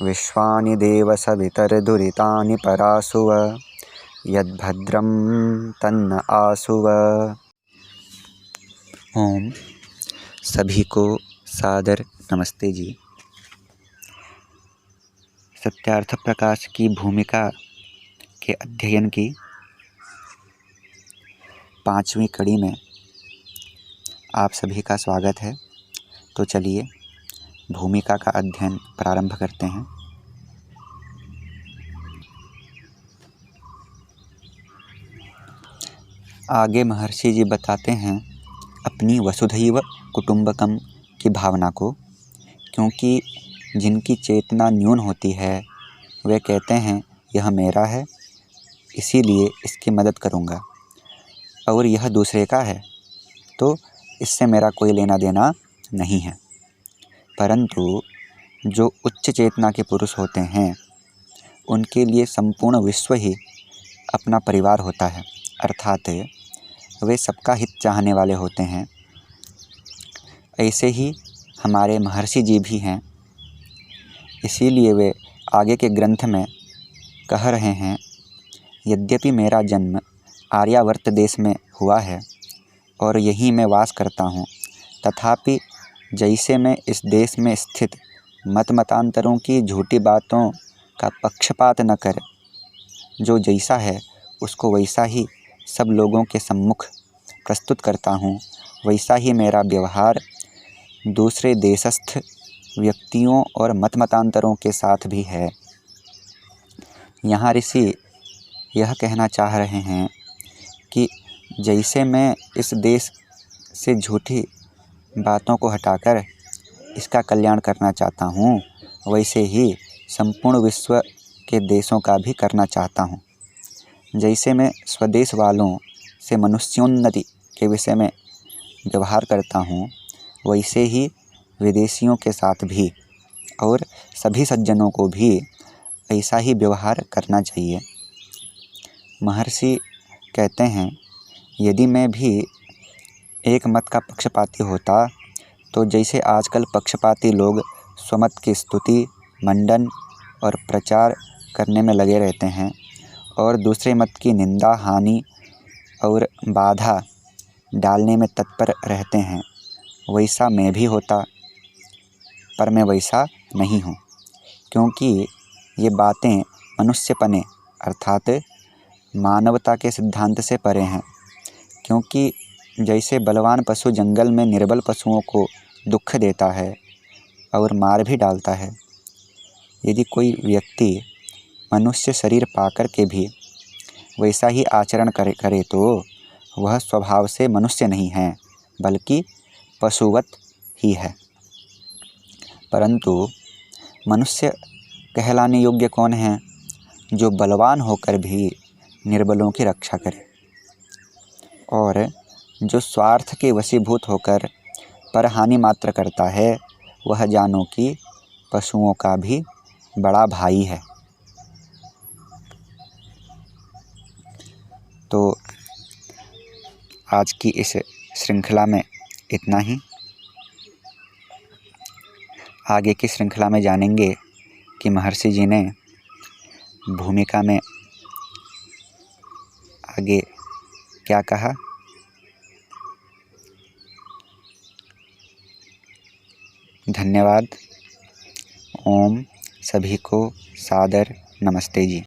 विश्वानि देव सवितर्दुरितानि परासुव यद्भद्रं तन्न आसुव। ओम सभी को सादर नमस्ते जी। सत्यार्थ प्रकाश की भूमिका के अध्ययन की 5वीं कड़ी में आप सभी का स्वागत है। तो चलिए भूमिका का अध्ययन प्रारंभ करते हैं। आगे महर्षि जी बताते हैं अपनी वसुधैव कुटुंबकम की भावना को, क्योंकि जिनकी चेतना न्यून होती है वे कहते हैं यह मेरा है इसीलिए इसकी मदद करूँगा, और यह दूसरे का है तो इससे मेरा कोई लेना देना नहीं है। परंतु जो उच्च चेतना के पुरुष होते हैं उनके लिए संपूर्ण विश्व ही अपना परिवार होता है, अर्थात वे सबका हित चाहने वाले होते हैं। ऐसे ही हमारे महर्षि जी भी हैं। इसीलिए वे आगे के ग्रंथ में कह रहे हैं, यद्यपि मेरा जन्म आर्यावर्त देश में हुआ है और यहीं मैं वास करता हूँ, तथापि जैसे मैं इस देश में स्थित मतांतरों की झूठी बातों का पक्षपात न कर, जो जैसा है उसको वैसा ही सब लोगों के सम्मुख प्रस्तुत करता हूँ, वैसा ही मेरा व्यवहार दूसरे देशस्थ व्यक्तियों और मतांतरों के साथ भी है। यहाँ ऋषि यह कहना चाह रहे हैं कि जैसे मैं इस देश से झूठी बातों को हटाकर इसका कल्याण करना चाहता हूँ, वैसे ही संपूर्ण विश्व के देशों का भी करना चाहता हूँ। जैसे मैं स्वदेश वालों से मनुष्योन्नति के विषय में व्यवहार करता हूँ, वैसे ही विदेशियों के साथ भी और सभी सज्जनों को भी ऐसा ही व्यवहार करना चाहिए। महर्षि कहते हैं, यदि मैं भी एक मत का पक्षपाती होता तो जैसे आजकल पक्षपाती लोग स्वमत की स्तुति, मंडन और प्रचार करने में लगे रहते हैं और दूसरे मत की निंदा, हानि और बाधा डालने में तत्पर रहते हैं, वैसा मैं भी होता। पर मैं वैसा नहीं हूँ, क्योंकि ये बातें मनुष्यपने अर्थात मानवता के सिद्धांत से परे हैं। क्योंकि जैसे बलवान पशु जंगल में निर्बल पशुओं को दुख देता है और मार भी डालता है, यदि कोई व्यक्ति मनुष्य शरीर पाकर के भी वैसा ही आचरण करे तो वह स्वभाव से मनुष्य नहीं है, बल्कि पशुवत ही है। परंतु मनुष्य कहलाने योग्य कौन है? जो बलवान होकर भी निर्बलों की रक्षा करे, और जो स्वार्थ के वशीभूत होकर पर हानि मात्र करता है, वह जानो कि पशुओं का भी बड़ा भाई है। तो आज की इस श्रृंखला में इतना ही। आगे की श्रृंखला में जानेंगे कि महर्षि जी ने भूमिका में आगे क्या कहा। धन्यवाद। ओम सभी को सादर नमस्ते जी।